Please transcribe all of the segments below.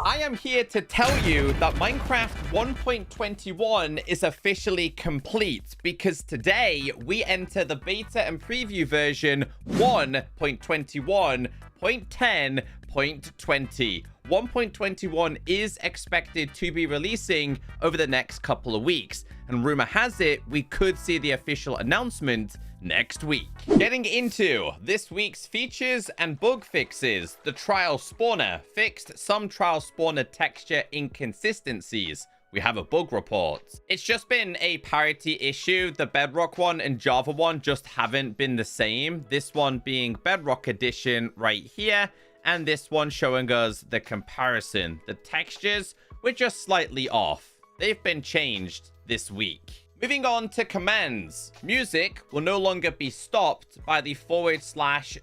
I am here to tell you that Minecraft 1.21 is officially complete because today we enter the beta and preview version 1.21.10.20. 1.21 is expected to be releasing over the next couple of weeks, and rumor has it we could see the official announcement next week. Getting into this week's features and bug fixes. The trial spawner fixed some trial spawner texture inconsistencies. We have a bug report. It's just been a parity issue. The Bedrock one and Java one just haven't been the same. This one being Bedrock Edition right here, and this one showing us the comparison. The textures were just slightly off. They've been changed this week. Moving on to commands. Music will no longer be stopped by the /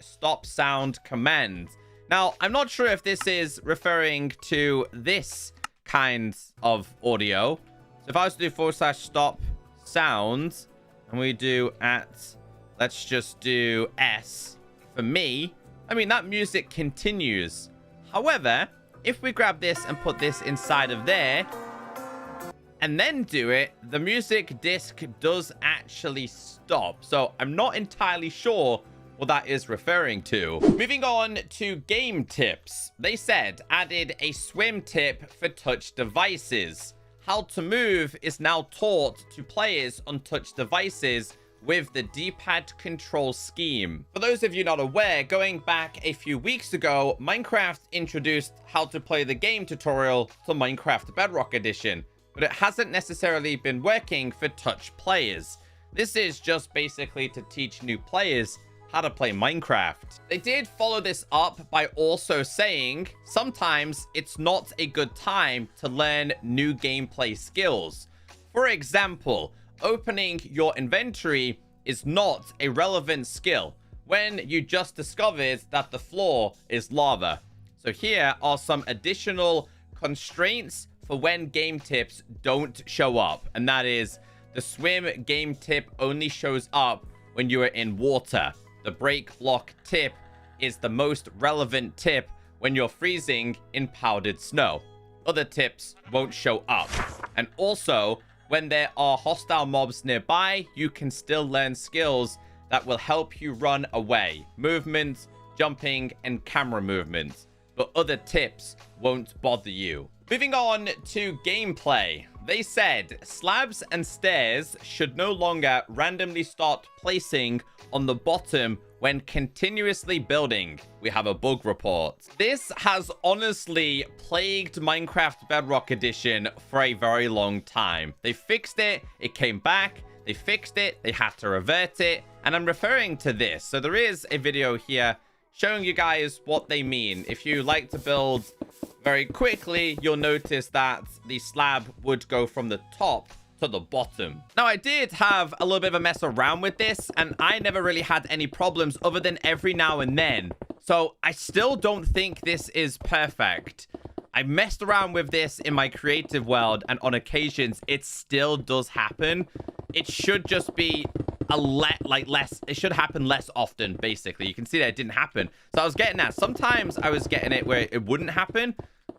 stop sound command. Now, I'm not sure if this is referring to this kind of audio. So if I was to do / stop sound, and we do let's just do S for me, I mean, that music continues. However, if we grab this and put this inside of there, and then do it, the music disc does actually stop. So I'm not entirely sure what that is referring to. Moving on to game tips. They said added a swim tip for touch devices. How to move is now taught to players on touch devices with the D-pad control scheme. For those of you not aware, going back a few weeks ago, Minecraft introduced how to play the game tutorial to Minecraft Bedrock Edition, but it hasn't necessarily been working for touch players. This is just basically to teach new players how to play Minecraft. They did follow this up by also saying sometimes it's not a good time to learn new gameplay skills. For example, opening your inventory is not a relevant skill when you just discovered that the floor is lava. So here are some additional constraints for when game tips don't show up, and that is the swim game tip only shows up when you are in water. The break block tip is the most relevant tip when you're freezing in powdered snow. Other tips won't show up. And also, when there are hostile mobs nearby, you can still learn skills that will help you run away. Movement, jumping, and camera movement. But other tips won't bother you. Moving on to gameplay. They said slabs and stairs should no longer randomly start placing on the bottom when continuously building. We have a bug report. This has honestly plagued Minecraft Bedrock Edition for a very long time. They fixed it, it came back, they fixed it, they had to revert it, and I'm referring to this. So there is a video here showing you guys what they mean. If you like to build very quickly, you'll notice that the slab would go from the top to the bottom. Now, I did have a little bit of a mess around with this, and I never really had any problems other than every now and then. So I still don't think this is perfect. I messed around with this in my creative world, and on occasions, it still does happen. It should just be it should happen less often, basically. You can see that it didn't happen. So I was getting that. Sometimes I was getting it where it wouldn't happen.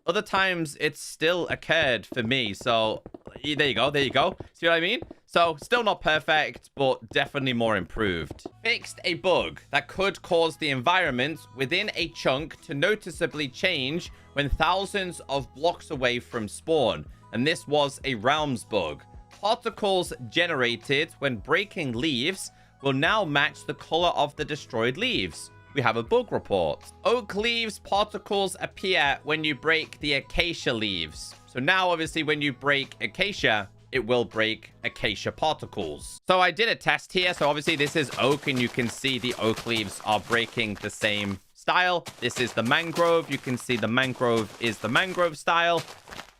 Other times it still occurred for me. So there you go. There you go. See what I mean? So still not perfect, but definitely more improved. Fixed a bug that could cause the environment within a chunk to noticeably change when thousands of blocks away from spawn. And this was a realms bug. Particles generated when breaking leaves will now match the color of the destroyed leaves. We have a bug report. Oak leaves particles appear when you break the acacia leaves. So now, obviously, when you break acacia, it will break acacia particles. So I did a test here. So obviously this is oak, and you can see the oak leaves are breaking the same style. This is the mangrove. You can see the mangrove is the mangrove style.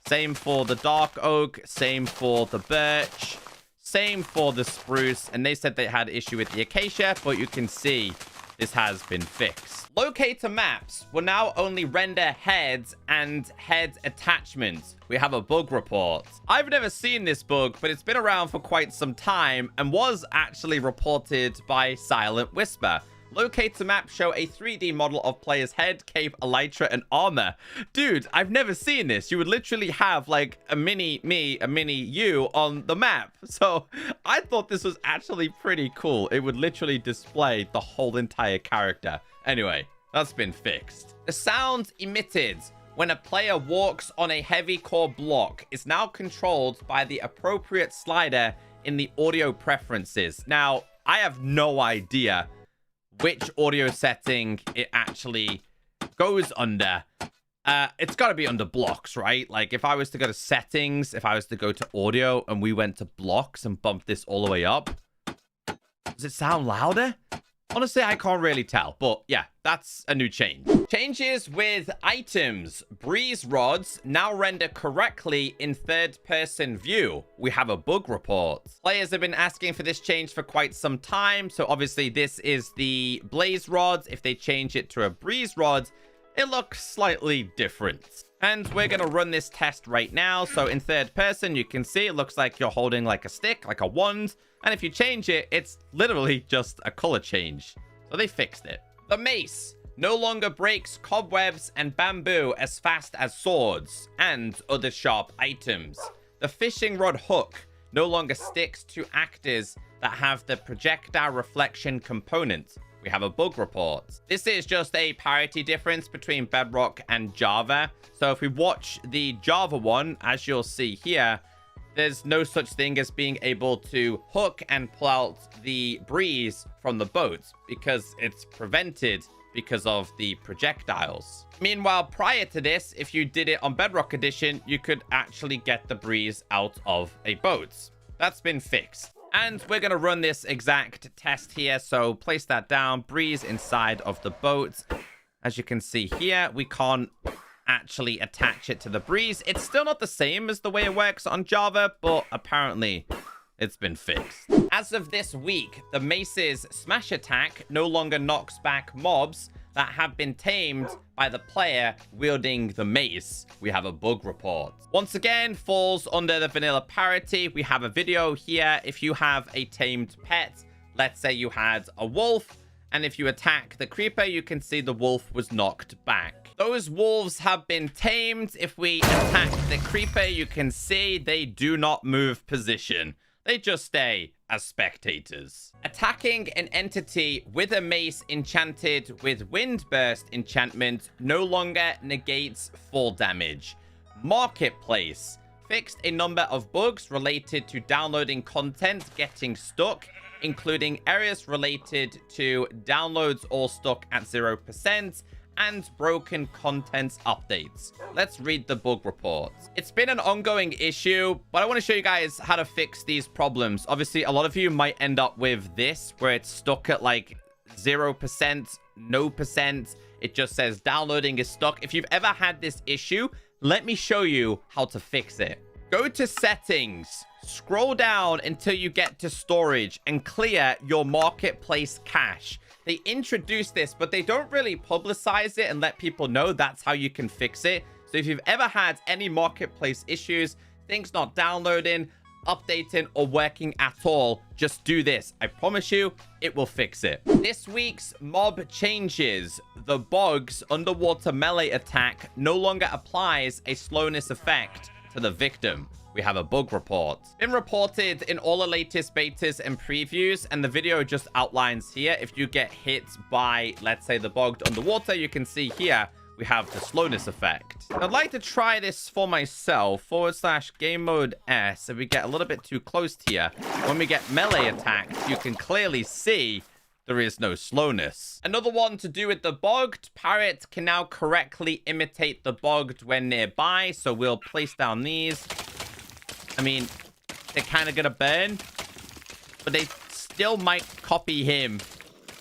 Same for the dark oak, same for the birch, same for the spruce. And they said they had issue with the acacia, but you can see this has been fixed. Locator maps will now only render heads and head attachments. We have a bug report. I've never seen this bug, but it's been around for quite some time and was actually reported by Silent Whisper. Locator map show a 3D model of player's head, cape, elytra, and armor. Dude, I've never seen this. You would literally have like a mini me, a mini you on the map. So I thought this was actually pretty cool. It would literally display the whole entire character. Anyway, that's been fixed. The sound emitted when a player walks on a heavy core block is now controlled by the appropriate slider in the audio preferences. Now, I have no idea which audio setting it actually goes under. It's got to be under blocks, right? Like, if I was to go to settings, if I was to go to audio, and we went to blocks and bumped this all the way up, does it sound louder? Honestly, I can't really tell, but yeah, that's a new change. Changes with items. Breeze rods now render correctly in third-person view. We have a bug report. Players have been asking for this change for quite some time, so obviously this is the blaze rods. If they change it to a breeze rod, it looks slightly different. And we're going to run this test right now. So in third person, you can see it looks like you're holding like a stick, like a wand. And if you change it, it's literally just a color change. So they fixed it. The mace no longer breaks cobwebs and bamboo as fast as swords and other sharp items. The fishing rod hook no longer sticks to actors that have the projectile reflection component. We have a bug report. This is just a parity difference between Bedrock and Java. So if we watch the Java one, as you'll see here, there's no such thing as being able to hook and pull out the breeze from the boat because it's prevented because of the projectiles. Meanwhile, prior to this, if you did it on Bedrock Edition, you could actually get the breeze out of a boat. That's been fixed. And we're going to run this exact test here. So place that down, breeze inside of the boat. As you can see here, we can't actually attach it to the breeze. It's still not the same as the way it works on Java, but apparently it's been fixed. As of this week, the mace's smash attack no longer knocks back mobs that have been tamed by the player wielding the mace. We have a bug report. Once again, falls under the vanilla parity. We have a video here. If you have a tamed pet, let's say you had a wolf, and if you attack the creeper, you can see the wolf was knocked back. Those wolves have been tamed. If we attack the creeper, you can see they do not move position. They just stay as spectators. Attacking an entity with a mace enchanted with Windburst enchantment no longer negates fall damage. Marketplace fixed a number of bugs related to downloading content getting stuck, including areas related to downloads all stuck at 0%, and broken content updates. Let's read the bug report. It's been an ongoing issue, but I want to show you guys how to fix these problems. Obviously, a lot of you might end up with this, where it's stuck at like 0%, no percent. It just says downloading is stuck. If you've ever had this issue, let me show you how to fix it. Go to settings, scroll down until you get to storage, and clear your marketplace cache. They introduce this, but they don't really publicize it and let people know that's how you can fix it. So if you've ever had any marketplace issues, things not downloading, updating, or working at all, just do this. I promise you, it will fix it. This week's mob changes. The Bog's underwater melee attack no longer applies a slowness effect to the victim. We have a bug report. Been reported in all the latest betas and previews, and the video just outlines here. If you get hit by, let's say, the bogged underwater, you can see here we have the slowness effect. I'd like to try this for myself. / game mode S. If we get a little bit too close here, when we get melee attacked, you can clearly see there is no slowness. Another one to do with the bogged. Parrot can now correctly imitate the bogged when nearby. So we'll place down these. I mean, they're kind of gonna burn, but they still might copy him.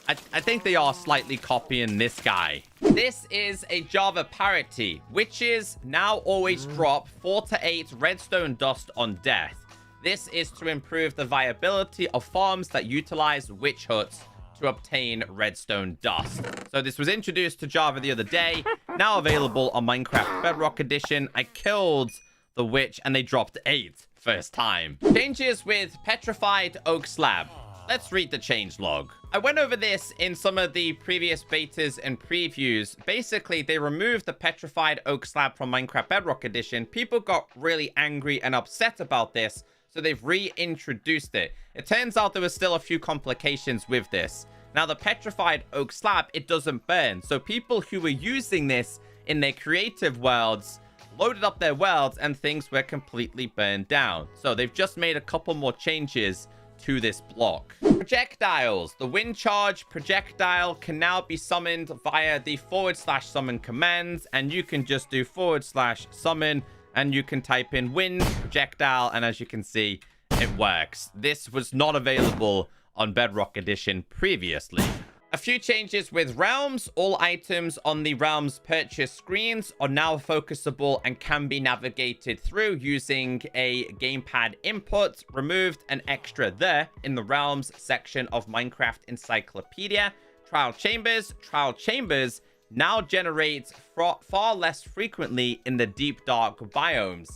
I think they are slightly copying this guy. This is a Java parity. Witches now always drop 4 to 8 redstone dust on death. This is to improve the viability of farms that utilize witch huts to obtain redstone dust. So this was introduced to Java the other day, now available on Minecraft Bedrock Edition. I killed the witch and they dropped 8 first time. Changes with Petrified oak slab. Let's read the changelog. I went over this in some of the previous betas and previews. Basically, they removed the Petrified oak slab from Minecraft Bedrock Edition. People got really angry and upset about this, so they've reintroduced it. It turns out there were still a few complications with this. Now, the Petrified oak slab, it doesn't burn. So people who were using this in their creative worlds loaded up their worlds and things were completely burned down. So they've just made a couple more changes to this block. Projectiles. The wind charge projectile can now be summoned via the /summon commands, and you can just do /summon and you can type in wind projectile, and as you can see, it works. This was not available on Bedrock Edition previously. A few changes with realms. All items on the realms purchase screens are now focusable and can be navigated through using a gamepad input. Removed an extra there in the realms section of Minecraft Encyclopedia. Trial chambers now generates far less frequently in the deep dark biomes.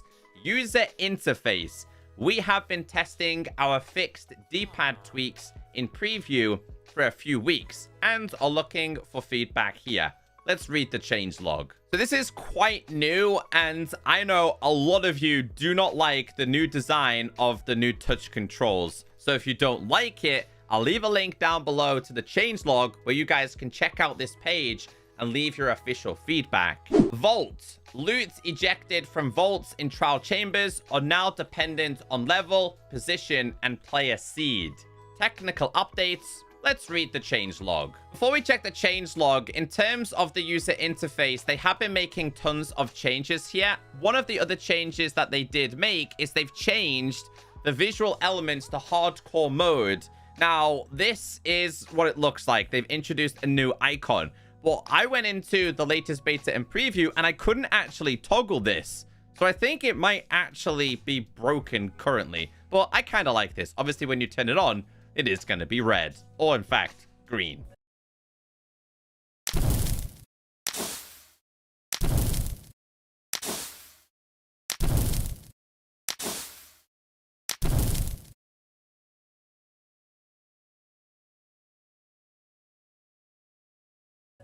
User interface. We have been testing our fixed D-pad tweaks in preview for a few weeks and are looking for feedback here. Let's read the changelog. So this is quite new, and I know a lot of you do not like the new design of the new touch controls. So if you don't like it, I'll leave a link down below to the changelog where you guys can check out this page and leave your official feedback. Vault. Loot ejected from vaults in trial chambers are now dependent on level, position, and player seed. Technical updates. Let's read the changelog. Before we check the changelog, in terms of the user interface, they have been making tons of changes here. One of the other changes that they did make is they've changed the visual elements to hardcore mode. Now, this is what it looks like. They've introduced a new icon. Well, I went into the latest beta and preview, and I couldn't actually toggle this. So I think it might actually be broken currently. But I kind of like this. Obviously, when you turn it on, it is going to be red, or in fact, green.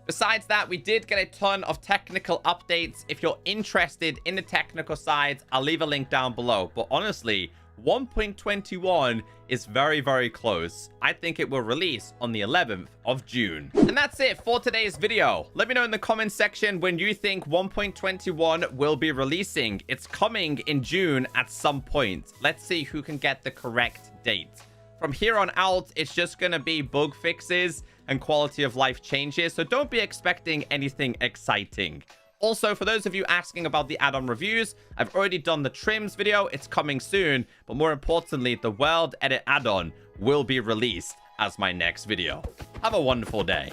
Besides that, we did get a ton of technical updates. If you're interested in the technical side, I'll leave a link down below. But honestly, 1.21 is very, very close. I think it will release on the 11th of June. And that's it for today's video. Let me know in the comments section when you think 1.21 will be releasing. It's coming in June at some point. Let's see who can get the correct date. From here on out, it's just going to be bug fixes and quality of life changes, so don't be expecting anything exciting. Also, for those of you asking about the add-on reviews, I've already done the trims video. It's coming soon, but more importantly, the world edit add-on will be released as my next video. Have a wonderful day.